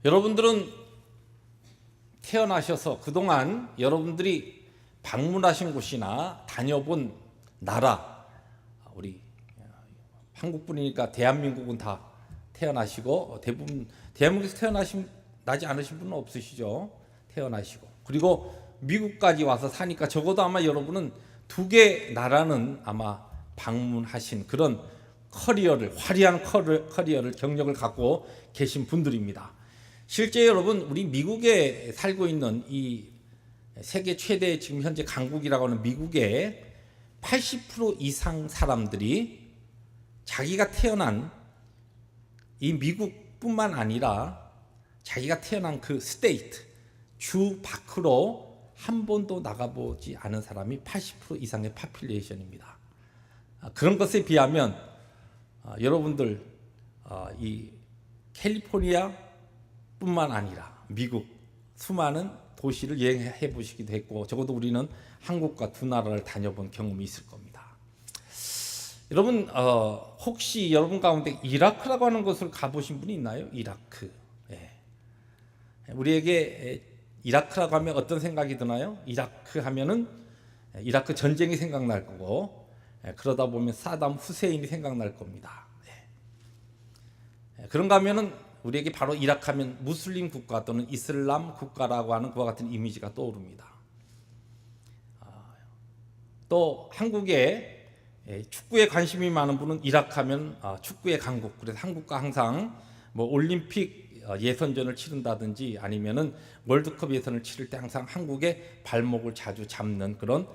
여러분들은 태어나셔서 그동안 여러분들이 방문하신 곳이나 다녀본 나라, 우리 한국분이니까 대한민국은 다 태어나시고, 대부분 대한민국에서 나지 않으신 분은 없으시죠. 태어나시고, 그리고 미국까지 와서 사니까 적어도 아마 여러분은 두 개 나라는 아마 방문하신 그런 화려한 커리어를 경력을 갖고 계신 분들입니다. 실제 여러분, 우리 미국에 살고 있는 이 세계 최대 지금 현재 강국이라고 하는 미국의 80% 이상 사람들이 자기가 태어난 이 미국뿐만 아니라 자기가 태어난 그 스테이트, 주 밖으로 한 번도 나가보지 않은 사람이 80% 이상의 파퓰레이션입니다. 그런 것에 비하면 여러분들 이 캘리포니아 뿐만 아니라 미국 수많은 도시를 여행해 보시기도 했고, 적어도 우리는 한국과 두 나라를 다녀본 경험이 있을 겁니다. 여러분, 혹시 여러분 가운데 이라크라고 하는 곳을 가보신 분이 있나요? 이라크. 예. 우리에게 이라크라고 하면 어떤 생각이 드나요? 이라크 하면은 이라크 전쟁이 생각날 거고, 그러다 보면 사담 후세인이 생각날 겁니다. 그런가 하면은 우리에게 바로 이라크 하면 무슬림 국가 또는 이슬람 국가라고 하는 그와 같은 이미지가 떠오릅니다. 또 한국에 축구에 관심이 많은 분은 이라크 하면 축구의 강국, 그래서 한국과 항상 뭐 올림픽 예선전을 치른다든지 아니면은 월드컵 예선을 치를 때 항상 한국의 발목을 자주 잡는 그런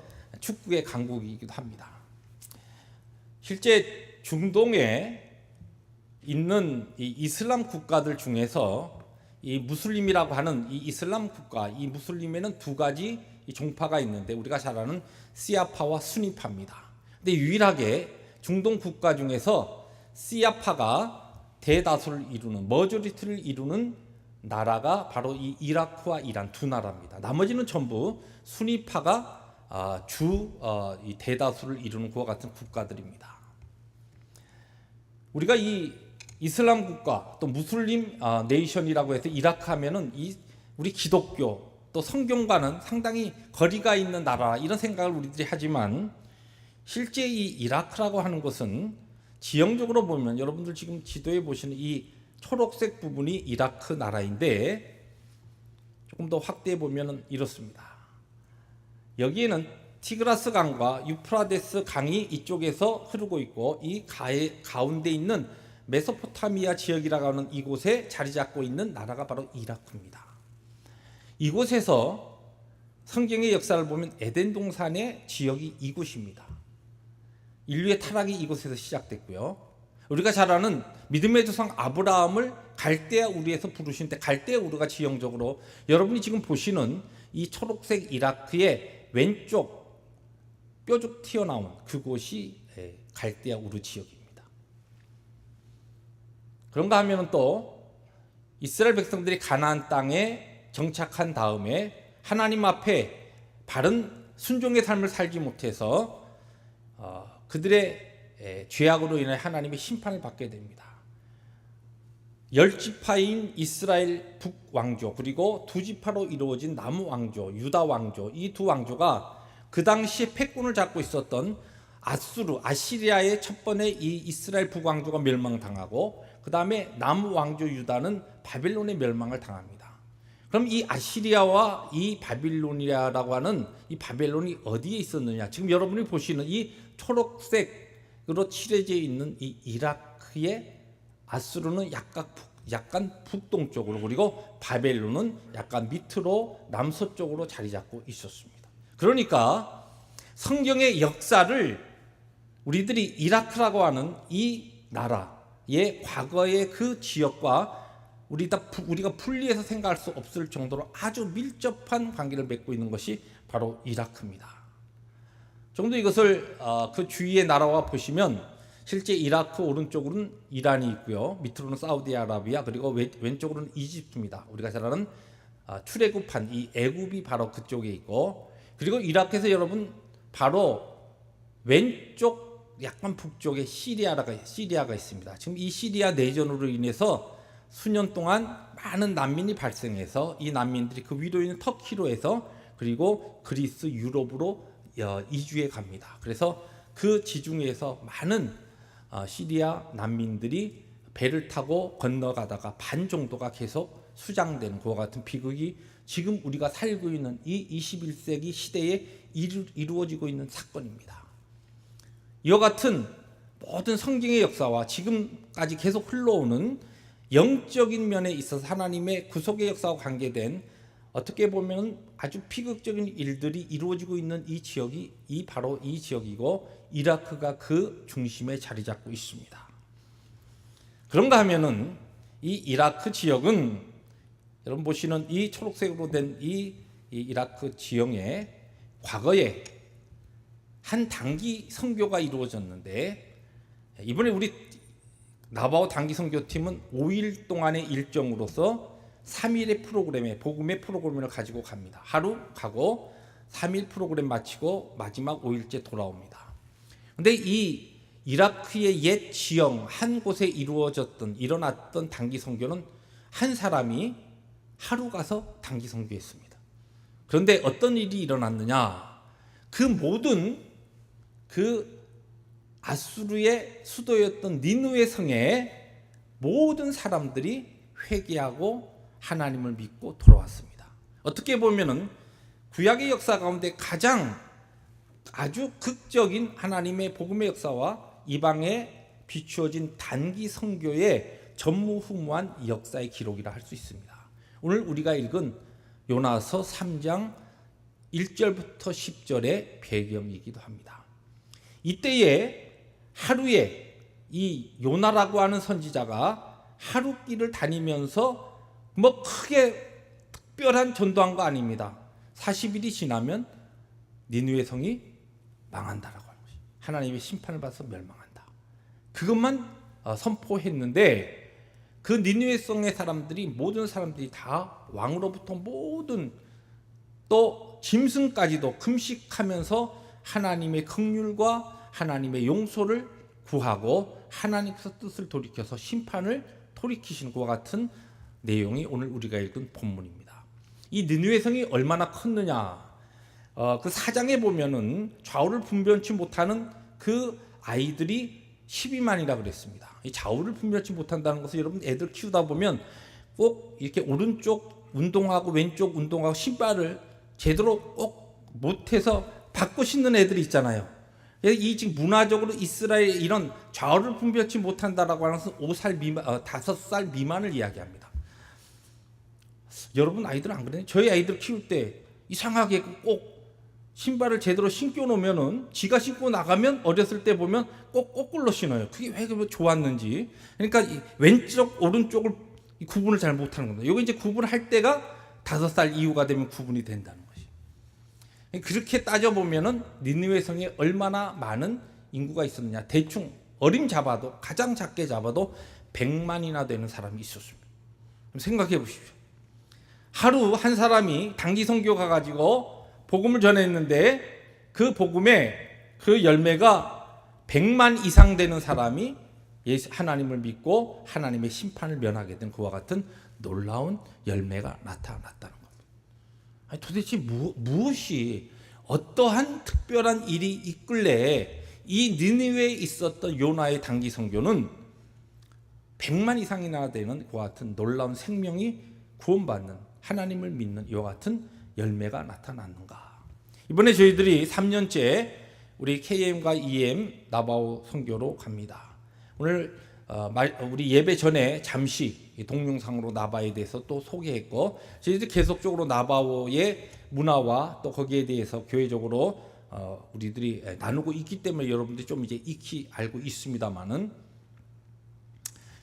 축구의 강국이기도 합니다. 실제 중동에 있는 이 이슬람 국가들 중에서 이 무슬림이라고 하는 이 이슬람 국가, 이 무슬림에는 두 가지 이 종파가 있는데 우리가 잘 아는 시아파와 수니파입니다. 근데 유일하게 중동 국가 중에서 시아파가 대다수를 이루는, 머저리티를 이루는 나라가 바로 이 이라크와 이란 두 나라입니다. 나머지는 전부 수니파가 이 대다수를 이루는 그와 같은 국가들입니다. 우리가 이 이슬람 국가 또 무슬림 네이션이라고 해서 이라크 하면은 우리 기독교 또 성경과는 상당히 거리가 있는 나라, 이런 생각을 우리들이 하지만 실제 이 이라크라고 하는 것은 지형적으로 보면 여러분들 지금 지도에 보시는 이 초록색 부분이 이라크 나라인데, 조금 더 확대해 보면 이렇습니다. 여기에는 티그라스 강과 유프라데스 강이 이쪽에서 흐르고 있고, 이 가운데 있는 메소포타미아 지역이라고 하는 이곳에 자리 잡고 있는 나라가 바로 이라크입니다. 이곳에서 성경의 역사를 보면 에덴 동산의 지역이 이곳입니다. 인류의 타락이 이곳에서 시작됐고요. 우리가 잘 아는 믿음의 조상 아브라함을 갈대아 우르에서 부르신 때, 갈대아 우르가 지형적으로 여러분이 지금 보시는 이 초록색 이라크의 왼쪽 뾰족 튀어나온 그곳이 갈대아 우르 지역입니다. 그런가 하면 또 이스라엘 백성들이 가나안 땅에 정착한 다음에 하나님 앞에 바른 순종의 삶을 살지 못해서 그들의 죄악으로 인해 하나님의 심판을 받게 됩니다. 10지파인 이스라엘 북왕조, 그리고 2지파로 이루어진 남왕조, 유다 왕조, 이 두 왕조가 그 당시에 패권을 잡고 있었던 아시리아의 첫 번에 이 이스라엘 북왕조가 멸망당하고, 그 다음에 남왕조 유다는 바빌론의 멸망을 당합니다. 그럼 이 아시리아와 이 바빌론이라고 하는 이 바벨론이 어디에 있었느냐? 지금 여러분이 보시는 이 초록색으로 칠해져 있는 이 이라크의 아수르는 약간 북동쪽으로, 그리고 바벨론은 약간 밑으로 남서쪽으로 자리 잡고 있었습니다. 그러니까 성경의 역사를 우리들이 이라크라고 하는 이 나라의 과거의 그 지역과 우리가 분리해서 생각할 수 없을 정도로 아주 밀접한 관계를 맺고 있는 것이 바로 이라크입니다. 좀 더 이것을 그 주위의 나라와 보시면 실제 이라크 오른쪽으로는 이란이 있고요, 밑으로는 사우디아라비아, 그리고 왼쪽으로는 이집트입니다. 우리가 잘 아는 출애굽한 이 애굽이 바로 그쪽에 있고, 그리고 이라크에서 여러분 바로 왼쪽 약간 북쪽에 시리아가 있습니다. 지금 이 시리아 내전으로 인해서 수년 동안 많은 난민이 발생해서 이 난민들이 그 위로 있는 터키로 해서 그리고 그리스, 유럽으로 이주해 갑니다. 그래서 그 지중해에서 많은 시리아 난민들이 배를 타고 건너가다가 반 정도가 계속 수장되는 그와 같은 비극이 지금 우리가 살고 있는 이 21세기 시대에 이루어지고 있는 사건입니다. 이와 같은 모든 성경의 역사와 지금까지 계속 흘러오는 영적인 면에 있어서 하나님의 구속의 역사와 관계된 어떻게 보면 아주 비극적인 일들이 이루어지고 있는 이 지역이 바로 이 지역이고 이라크가 그 중심에 자리 잡고 있습니다. 그런가 하면은 이 이라크 지역은 여러분 보시는 이 초록색으로 된 이 이라크 지형에 과거에 한 단기 선교가 이루어졌는데 이번에 우리 나바오 단기 선교팀은 5일 동안의 일정으로서 3일의 프로그램에 복음의 프로그램을 가지고 갑니다. 하루 가고 3일 프로그램 마치고 마지막 5일째 돌아옵니다. 근데 이 이라크의 옛 지형 한 곳에 일어났던 단기 선교는 한 사람이 하루 가서 단기 선교했습니다. 그런데 어떤 일이 일어났느냐? 그 모든 아수르의 수도였던 니느웨 성에 모든 사람들이 회개하고 하나님을 믿고 돌아왔습니다. 어떻게 보면은 구약의 역사 가운데 가장 아주 극적인 하나님의 복음의 역사와 이방에 비추어진 단기 선교의 전무후무한 역사의 기록이라 할 수 있습니다. 오늘 우리가 읽은 요나서 3장 1절부터 10절의 배경이기도 합니다. 이때에 하루에 이 요나라고 하는 선지자가 하루길을 다니면서 뭐 크게 특별한 전도한 거 아닙니다. 40일이 지나면 니느웨 성이 망한다라고 하는 것이 하나님의 심판을 받아서 멸망한다. 그것만 선포했는데 그 니느웨 성의 사람들이 모든 사람들이 다 왕으로부터 모든 또 짐승까지도 금식하면서 하나님의 긍휼과 하나님의 용서를 구하고 하나님께서 뜻을 돌이켜서 심판을 돌이키시는 것과 같은 내용이 오늘 우리가 읽은 본문입니다. 이 니느웨 성이 얼마나 컸느냐? 그 4장에 보면은 좌우를 분별치 못하는 그 아이들이 12만이라 그랬습니다. 이 좌우를 분별치 못한다는 것은 여러분 애들 키우다 보면 꼭 이렇게 오른쪽 운동하고 왼쪽 운동하고 신발을 제대로 꼭 못해서 바꿔 신는 애들이 있잖아요. 이 지금 문화적으로 이스라엘 이런 좌우를 분별치 못한다라고 하는 것은 5살 미만, 5살 미만을 이야기합니다. 여러분 아이들은 안 그래요? 저희 아이들 키울 때 이상하게 꼭 신발을 제대로 신겨 놓으면은 지가 신고 나가면 어렸을 때 보면 꼭 거꾸로 신어요. 그게 왜 좋았는지. 그러니까 왼쪽 오른쪽을 구분을 잘 못하는 겁니다. 이거 이제 구분할 때가 5살 이후가 되면 구분이 된다는 것이. 그렇게 따져 보면은 니느웨 성에 얼마나 많은 인구가 있었느냐. 대충 어림 잡아도 가장 작게 잡아도 100만이나 되는 사람이 있었습니다. 생각해 보십시오. 하루 한 사람이 단기 선교 가가지고 복음을 전했는데 그 복음의 그 열매가 100만 이상 되는 사람이 하나님을 믿고 하나님의 심판을 면하게 된 그와 같은 놀라운 열매가 나타났다는 겁니다. 아니, 도대체 무엇이 어떠한 특별한 일이 있길래 이 니느웨에 있었던 요나의 단기 선교는 100만 이상이나 되는 그와 같은 놀라운 생명이 구원받는 하나님을 믿는 이와 같은 열매가 나타났는가? 이번에 저희들이 3년째 우리 KM과 EM 나바오 선교로 갑니다. 오늘 우리 예배 전에 잠시 동영상으로 나바오에 대해서 또 소개했고 저희들이 계속적으로 나바오의 문화와 또 거기에 대해서 교회적으로 우리들이 나누고 있기 때문에 여러분들이 좀 이제 익히 알고 있습니다만은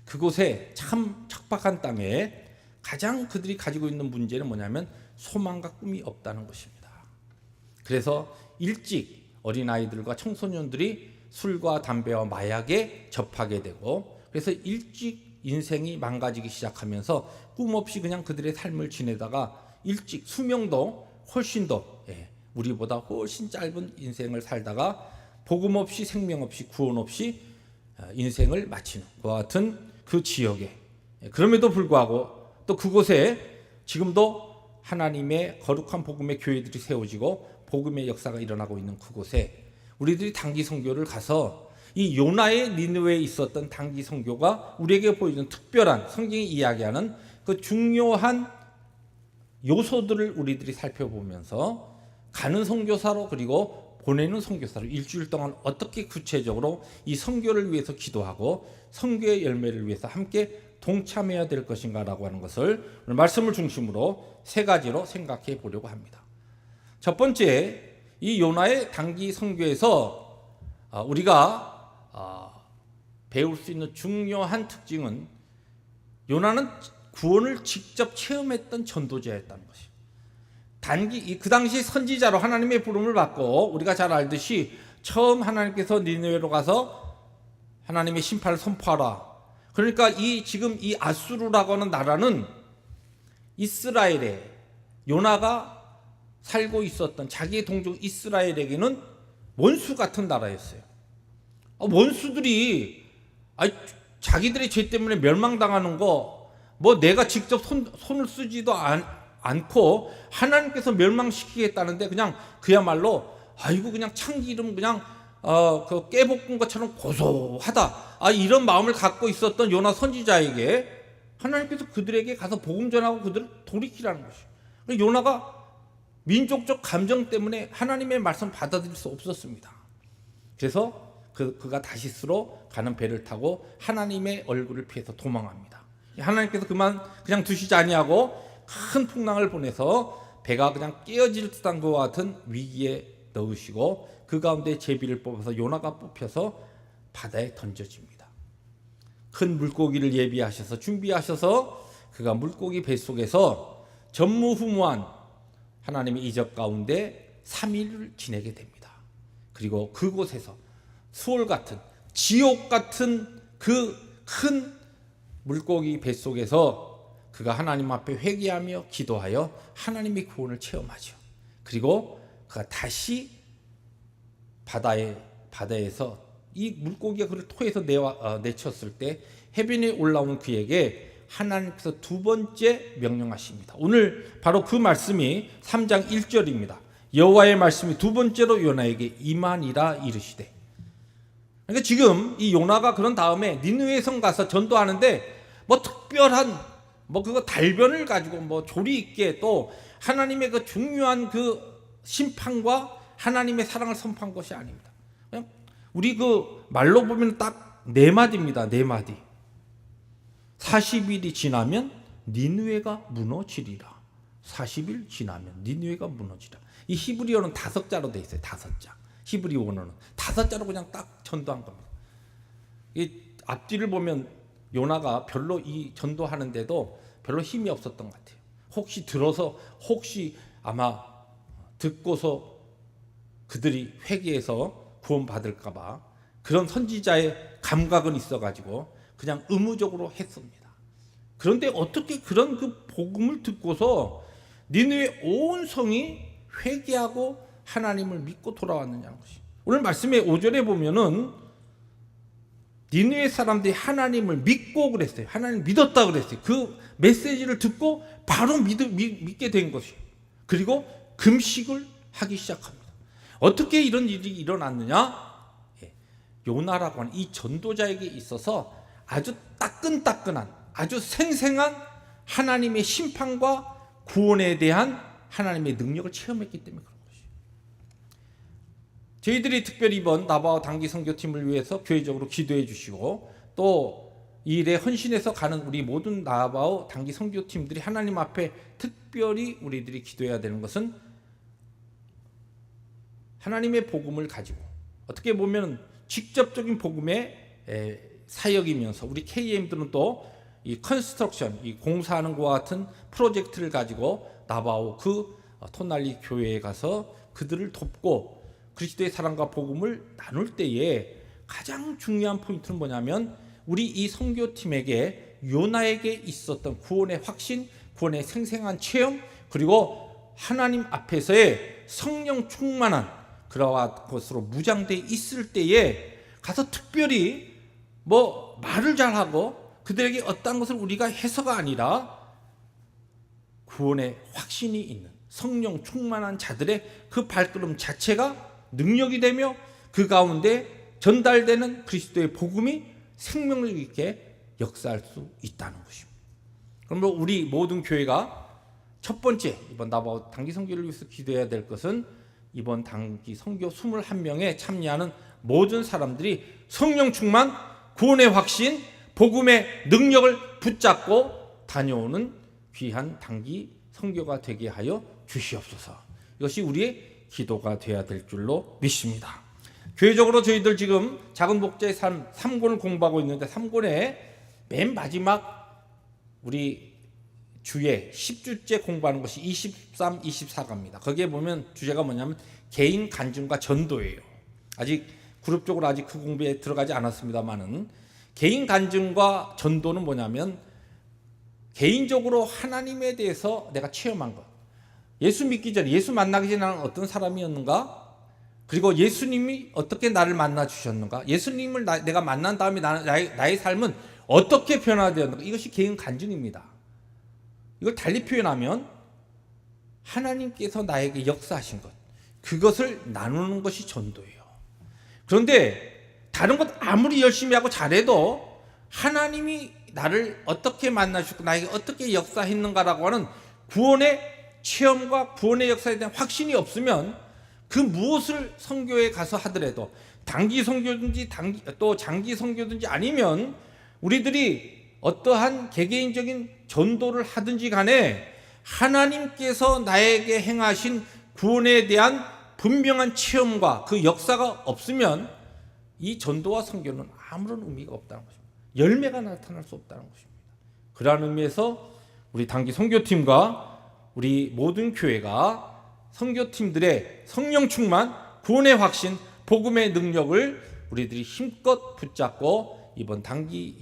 그곳에 참 척박한 땅에 가장 그들이 가지고 있는 문제는 뭐냐면 소망과 꿈이 없다는 것입니다. 그래서 일찍 어린아이들과 청소년들이 술과 담배와 마약에 접하게 되고 그래서 일찍 인생이 망가지기 시작하면서 꿈 없이 그냥 그들의 삶을 지내다가 일찍 수명도 훨씬 더 우리보다 훨씬 짧은 인생을 살다가 복음 없이 생명 없이 구원 없이 인생을 마치는 그와 같은 그 지역에 그럼에도 불구하고 또 그곳에 지금도 하나님의 거룩한 복음의 교회들이 세워지고 복음의 역사가 일어나고 있는 그곳에 우리들이 단기 선교를 가서 이 요나의 니느웨에 있었던 단기 선교가 우리에게 보여주는 특별한 성경이 이야기하는 그 중요한 요소들을 우리들이 살펴보면서 가는 선교사로 그리고 보내는 선교사로 일주일 동안 어떻게 구체적으로 이 선교를 위해서 기도하고 선교의 열매를 위해서 함께 동참해야 될 것인가라고 하는 것을 오늘 말씀을 중심으로 세 가지로 생각해 보려고 합니다. 첫 번째, 이 요나의 단기 선교에서 우리가 배울 수 있는 중요한 특징은 요나는 구원을 직접 체험했던 전도자였다는 것이. 그 당시 선지자로 하나님의 부름을 받고 우리가 잘 알듯이 처음 하나님께서 니느웨로 가서 하나님의 심판을 선포하라. 그러니까 지금 이 아수르라고 하는 나라는 이스라엘에 요나가 살고 있었던 자기의 동족 이스라엘에게는 원수 같은 나라였어요. 원수들이 자기들의 죄 때문에 멸망당하는 거 뭐 내가 직접 손을 쓰지도 않고 하나님께서 멸망시키겠다는데 그냥 그야말로 그냥 참기름 그냥 그 깨볶은 것처럼 고소하다. 이런 마음을 갖고 있었던 요나 선지자에게 하나님께서 그들에게 가서 복음 전하고 그들을 돌이키라는 것이에요. 요나가 민족적 감정 때문에 하나님의 말씀 받아들일 수 없었습니다. 그래서 그가 다시스로 가는 배를 타고 하나님의 얼굴을 피해서 도망합니다. 하나님께서 그냥 두시지 아니하고 큰 풍랑을 보내서 배가 그냥 깨어질 듯한 것과 같은 위기에 넣으시고 그 가운데 제비를 뽑아서 요나가 뽑혀서 바다에 던져집니다. 큰 물고기를 예비하셔서 준비하셔서 그가 물고기 뱃속에서 전무후무한 하나님의 이적 가운데 3일을 지내게 됩니다. 그리고 그곳에서 수월 같은 지옥 같은 그 큰 물고기 뱃속에서 그가 하나님 앞에 회개하며 기도하여 하나님의 구원을 체험하죠. 그리고 그가 다시 바다에서 이 물고기가 그를 토해서 내쳤을 때 해변에 올라오는 그에게 하나님께서 두 번째 명령하십니다. 오늘 바로 그 말씀이 3장 1절입니다. 여호와의 말씀이 두 번째로 요나에게 임하니라 이르시되. 그러니까 지금 이 요나가 그런 다음에 니느웨 성 가서 전도하는데 뭐 특별한 그거 달변을 가지고 조리 있게 또 하나님의 그 중요한 그 심판과 하나님의 사랑을 선포한 것이 아닙니다. 그냥 우리 그 말로 보면 딱 네 마디입니다. 네 마디. 40일이 지나면 니느웨가 무너지리라. 40일 지나면 니느웨가 무너지리라. 이 히브리어는 5자로 돼 있어요. 5자. 히브리 원어는 5자로 그냥 딱 전도한 겁니다. 이 앞뒤를 보면 요나가 별로 이 전도하는데도 별로 힘이 없었던 것 같아요. 혹시 아마 듣고서 그들이 회개해서 구원받을까 봐 그런 선지자의 감각은 있어가지고 그냥 의무적으로 했습니다. 그런데 어떻게 그런 그 복음을 듣고서 니느웨 온 성이 회개하고 하나님을 믿고 돌아왔느냐는 것이. 오늘 말씀의 5절에 보면은 니느웨 사람들이 하나님을 믿고 그랬어요. 하나님 믿었다 그랬어요. 그 메시지를 듣고 바로 믿게 된 것이에요. 그리고 금식을 하기 시작합니다. 어떻게 이런 일이 일어났느냐? 요나라고 하는 이 전도자에게 있어서 아주 따끈따끈한 아주 생생한 하나님의 심판과 구원에 대한 하나님의 능력을 체험했기 때문에 그런 것이에요. 저희들이 특별히 이번 나바오 단기 선교팀을 위해서 교회적으로 기도해 주시고 또 이 일에 헌신해서 가는 우리 모든 나바오 단기 선교팀들이 하나님 앞에 특별히 우리들이 기도해야 되는 것은 하나님의 복음을 가지고 어떻게 보면 직접적인 복음의 사역이면서 우리 KM들은 또 이 컨스트럭션, 이 공사하는 것과 같은 프로젝트를 가지고 나바오 그 토날리 교회에 가서 그들을 돕고 그리스도의 사랑과 복음을 나눌 때에 가장 중요한 포인트는 뭐냐면 우리 이 선교팀에게 요나에게 있었던 구원의 확신, 구원의 생생한 체험, 그리고 하나님 앞에서의 성령 충만한 그러한 것으로 무장되어 있을 때에 가서 특별히 말을 잘하고 그들에게 어떤 것을 우리가 해서가 아니라 구원의 확신이 있는 성령 충만한 자들의 그 발걸음 자체가 능력이 되며 그 가운데 전달되는 그리스도의 복음이 생명력 있게 역사할 수 있다는 것입니다. 그러므로 우리 모든 교회가 첫 번째 이번 나바오 단기 선교를 위해서 기도해야 될 것은 이번 단기 선교 21명에 참여하는 모든 사람들이 성령 충만, 구원의 확신, 복음의 능력을 붙잡고 다녀오는 귀한 단기 선교가 되게 하여 주시옵소서. 이것이 우리의 기도가 되어야 될 줄로 믿습니다. 교회적으로 저희들 지금 작은 목자의 삶 3권을 공부하고 있는데 3권의 맨 마지막 우리 주에 10주째 공부하는 것이 23, 24가입니다. 거기에 보면 주제가 뭐냐면 개인 간증과 전도예요. 아직 그룹적으로 아직 그 공부에 들어가지 않았습니다만은 개인 간증과 전도는 뭐냐면 개인적으로 하나님에 대해서 내가 체험한 것. 예수 믿기 전에 예수 만나기 전에 나는 어떤 사람이었는가? 그리고 예수님이 어떻게 나를 만나 주셨는가? 예수님을 내가 만난 다음에 나의 삶은 어떻게 변화되었는가? 이것이 개인 간증입니다. 이걸 달리 표현하면 하나님께서 나에게 역사하신 것, 그것을 나누는 것이 전도예요. 그런데 다른 것 아무리 열심히 하고 잘해도 하나님이 나를 어떻게 만나셨고 나에게 어떻게 역사했는가라고 하는 구원의 체험과 구원의 역사에 대한 확신이 없으면 그 무엇을 선교에 가서 하더라도 단기 선교든지 또 장기 선교든지 아니면 우리들이 어떠한 개개인적인 전도를 하든지 간에 하나님께서 나에게 행하신 구원에 대한 분명한 체험과 그 역사가 없으면 이 전도와 선교는 아무런 의미가 없다는 것입니다. 열매가 나타날 수 없다는 것입니다. 그러한 의미에서 우리 단기 선교팀과 우리 모든 교회가 선교팀들의 성령 충만, 구원의 확신, 복음의 능력을 우리들이 힘껏 붙잡고 이번 단기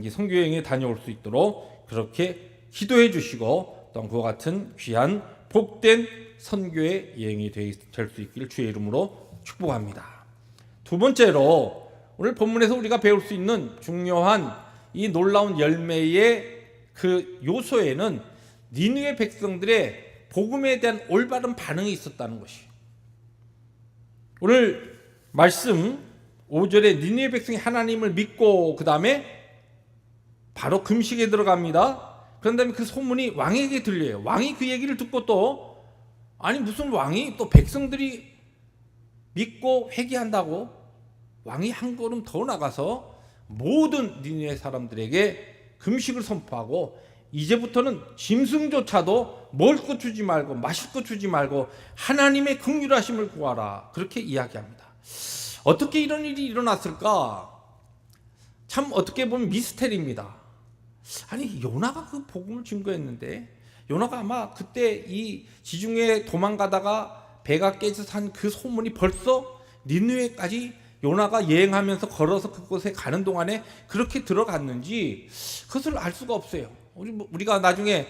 선교 여행에 다녀올 수 있도록 그렇게 기도해 주시고 또한 그와 같은 귀한 복된 선교의 여행이 될 수 있기를 주의 이름으로 축복합니다. 두 번째로 오늘 본문에서 우리가 배울 수 있는 중요한 이 놀라운 열매의 그 요소에는 니느웨 백성들의 복음에 대한 올바른 반응이 있었다는 것이. 오늘 말씀 5절에 니느웨 백성이 하나님을 믿고 그 다음에 바로 금식에 들어갑니다. 그런 다음에 그 소문이 왕에게 들려요. 왕이 그 얘기를 듣고 또 아니 무슨 왕이 또 백성들이 믿고 회개한다고 왕이 한 걸음 더 나가서 모든 니느웨 사람들에게 금식을 선포하고 이제부터는 짐승조차도 먹을 것 주지 말고 마실 것 주지 말고 하나님의 긍휼하심을 구하라 그렇게 이야기합니다. 어떻게 이런 일이 일어났을까? 참 어떻게 보면 미스테리입니다. 아니 요나가 그 복음을 증거했는데 요나가 아마 그때 이 지중해 도망가다가 배가 깨져서 한 그 소문이 벌써 니느웨까지 요나가 여행하면서 걸어서 그곳에 가는 동안에 그렇게 들어갔는지 그것을 알 수가 없어요. 우리가 나중에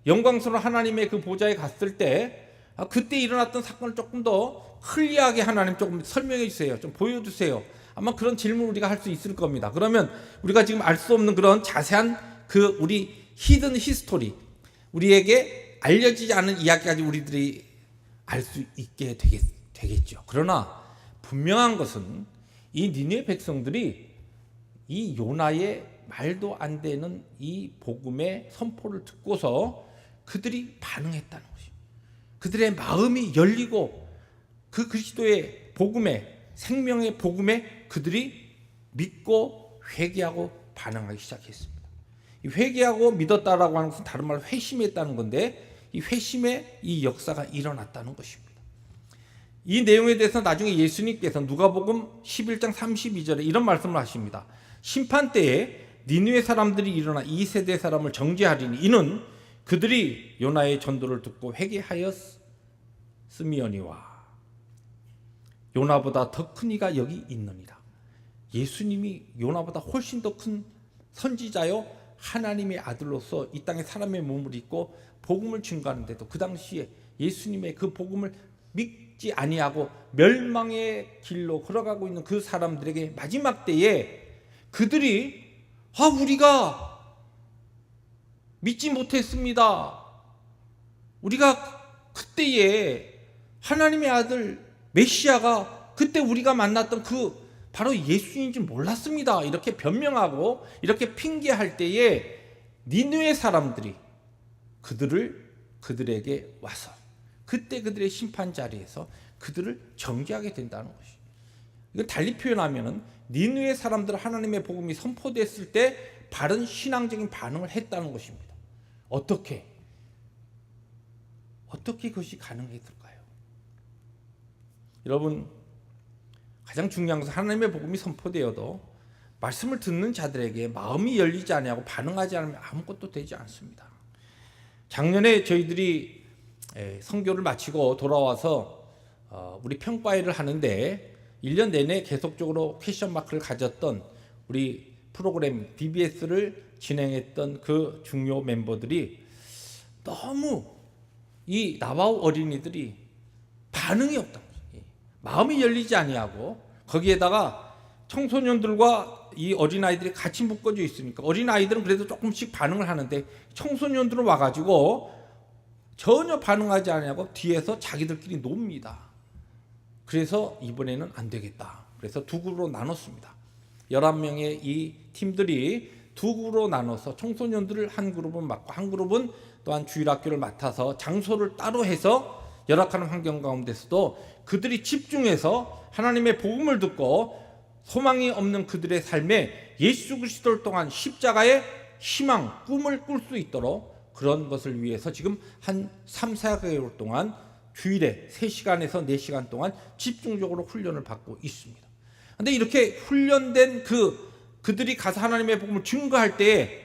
영광스러운 하나님의 그 보좌에 갔을 때 그때 일어났던 사건을 조금 더 클리어하게 하나님 조금 설명해 주세요. 좀 보여주세요. 아마 그런 질문을 우리가 할 수 있을 겁니다. 그러면 우리가 지금 알 수 없는 그런 자세한 그 우리 히든 히스토리, 우리에게 알려지지 않은 이야기까지 우리들이 알 수 있게 되겠죠. 그러나 분명한 것은 이 니느웨 백성들이 이 요나의 말도 안 되는 이 복음의 선포를 듣고서 그들이 반응했다는 것입니다. 그들의 마음이 열리고 그 그리스도의 복음에 생명의 복음에 그들이 믿고 회개하고 반응하기 시작했습니다. 이 회개하고 믿었다라고 하는 것은 다른 말로 회심했다는 건데 이 회심의 이 역사가 일어났다는 것입니다. 이 내용에 대해서 나중에 예수님께서 누가복음 11장 32절에 이런 말씀을 하십니다. 심판 때에 니느웨 사람들이 일어나 이 세대 사람을 정죄하리니 이는 그들이 요나의 전도를 듣고 회개하였음이오니와 요나보다 더 큰 이가 여기 있느니라. 예수님이 요나보다 훨씬 더 큰 선지자요 하나님의 아들로서 이 땅에 사람의 몸을 입고 복음을 증거하는데도 그 당시에 예수님의 그 복음을 믿지 아니하고 멸망의 길로 걸어가고 있는 그 사람들에게 마지막 때에 그들이 우리가 믿지 못했습니다. 우리가 그때에 하나님의 아들 메시아가 그때 우리가 만났던 그 바로 예수인지 몰랐습니다. 이렇게 변명하고 이렇게 핑계할 때에 니느웨 사람들이 그들에게 와서 그때 그들의 심판 자리에서 그들을 정죄하게 된다는 것이. 이건 달리 표현하면은 니느웨 사람들 하나님의 복음이 선포됐을 때 바른 신앙적인 반응을 했다는 것입니다. 어떻게 그것이 가능했을까요? 여러분, 가장 중요한 것은 하나님의 복음이 선포되어도 말씀을 듣는 자들에게 마음이 열리지 아니하고 반응하지 않으면 아무것도 되지 않습니다. 작년에 저희들이 선교를 마치고 돌아와서 우리 평가회를 하는데 1년 내내 계속적으로 퀘션 마크를 가졌던 우리 프로그램 BBS를 진행했던 그 중요 멤버들이 너무 이 나바오 어린이들이 반응이 없다. 마음이 열리지 아니하고 거기에다가 청소년들과 이 어린아이들이 같이 묶어져 있으니까 어린아이들은 그래도 조금씩 반응을 하는데 청소년들은 와가지고 전혀 반응하지 않냐고 뒤에서 자기들끼리 놉니다. 그래서 이번에는 안 되겠다. 그래서 두 그룹으로 나눴습니다. 11명의 이 팀들이 두 그룹으로 나눠서 청소년들을 한 그룹은 맡고 한 그룹은 또한 주일학교를 맡아서 장소를 따로 해서 열악한 환경 가운데서도 그들이 집중해서 하나님의 복음을 듣고 소망이 없는 그들의 삶에 예수 그리스도를 통한 십자가의 희망, 꿈을 꿀 수 있도록 그런 것을 위해서 지금 한 3, 4개월 동안 주일에 3시간에서 4시간 동안 집중적으로 훈련을 받고 있습니다. 그런데 이렇게 훈련된 그들이 가서 하나님의 복음을 증거할 때에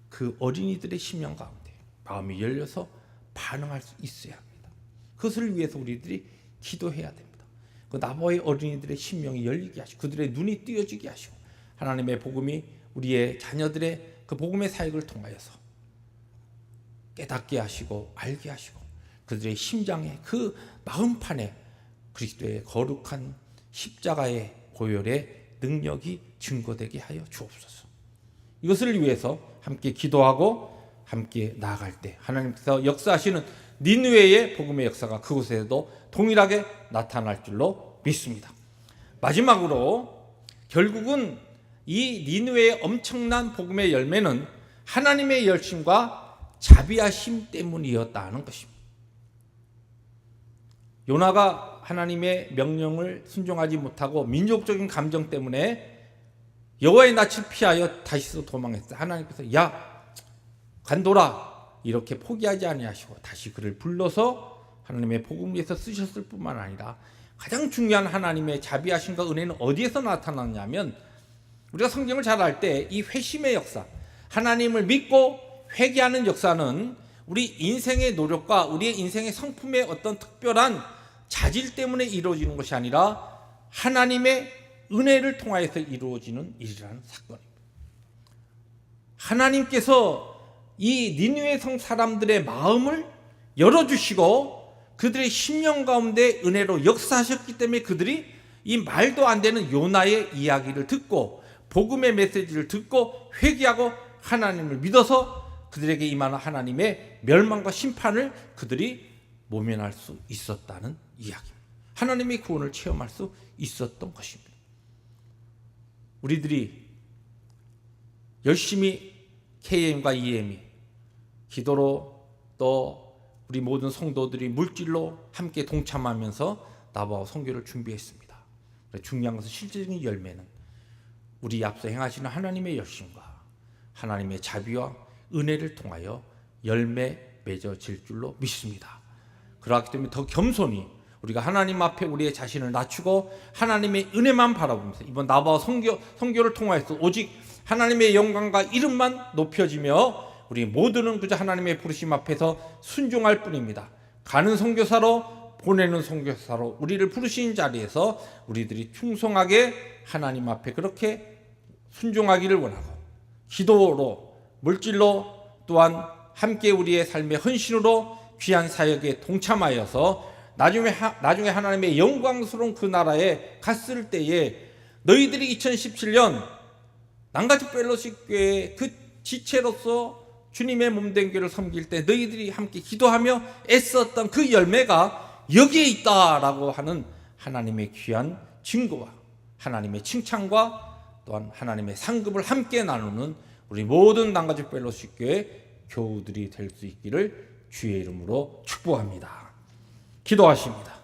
그 어린이들의 심령 가운데 마음이 열려서 반응할 수 있어야 합니다. 그것을 위해서 우리들이 기도해야 됩니다. 그 나바오의 어린이들의 심령이 열리게 하시고 그들의 눈이 띄어지게 하시고 하나님의 복음이 우리의 자녀들의 그 복음의 사역을 통하여서 깨닫게 하시고 알게 하시고 그들의 심장에 그 마음판에 그리스도의 거룩한 십자가의 보혈의 능력이 증거되게 하여 주옵소서. 이것을 위해서 함께 기도하고 함께 나아갈 때 하나님께서 역사하시는 니느웨의 복음의 역사가 그곳에도 동일하게 나타날 줄로 믿습니다. 마지막으로 결국은 이 니느웨의 엄청난 복음의 열매는 하나님의 열심과 자비하심 때문이었다는 것입니다. 요나가 하나님의 명령을 순종하지 못하고 민족적인 감정 때문에 여호와의 낯을 피하여 다시서 도망했어요. 하나님께서 야 간도라 이렇게 포기하지 아니하시고 다시 그를 불러서 하나님의 복음을 위해서 쓰셨을 뿐만 아니라 가장 중요한 하나님의 자비하심과 은혜는 어디에서 나타났냐면 우리가 성경을 잘 알 때 이 회심의 역사, 하나님을 믿고 회개하는 역사는 우리 인생의 노력과 우리의 인생의 성품의 어떤 특별한 자질 때문에 이루어지는 것이 아니라 하나님의 은혜를 통하여서 이루어지는 일이라는 사건입니다. 하나님께서 이 니느웨 성 사람들의 마음을 열어주시고 그들의 심령 가운데 은혜로 역사하셨기 때문에 그들이 이 말도 안 되는 요나의 이야기를 듣고 복음의 메시지를 듣고 회개하고 하나님을 믿어서 그들에게 임하는 하나님의 멸망과 심판을 그들이 모면할 수 있었다는 이야기입니다. 하나님의 구원을 체험할 수 있었던 것입니다. 우리들이 열심히 KM과 EM이 기도로 또 우리 모든 성도들이 물질로 함께 동참하면서 나바오 선교를 준비했습니다. 중요한 것은 실질적인 열매는 우리 앞서 행하시는 하나님의 열심과 하나님의 자비와 은혜를 통하여 열매 맺어질 줄로 믿습니다. 그렇기 때문에 더 겸손히 우리가 하나님 앞에 우리의 자신을 낮추고 하나님의 은혜만 바라보면서 이번 나바오 선교를 통하여서 오직 하나님의 영광과 이름만 높여지며 우리 모두는 그저 하나님의 부르심 앞에서 순종할 뿐입니다. 가는 선교사로 보내는 선교사로 우리를 부르신 자리에서 우리들이 충성하게 하나님 앞에 그렇게 순종하기를 원하고 기도로 물질로 또한 함께 우리의 삶의 헌신으로 귀한 사역에 동참하여서 나중에 하나님의 영광스러운 그 나라에 갔을 때에 너희들이 2017년 남가주 펠로십 교회 그 지체로서 주님의 몸된 교회를 섬길 때 너희들이 함께 기도하며 애썼던 그 열매가 여기에 있다라고 하는 하나님의 귀한 증거와 하나님의 칭찬과 또한 하나님의 상급을 함께 나누는 우리 모든 남가주 펠로십 교회 교우들이 될 수 있기를 주의 이름으로 축복합니다. 기도하십니다.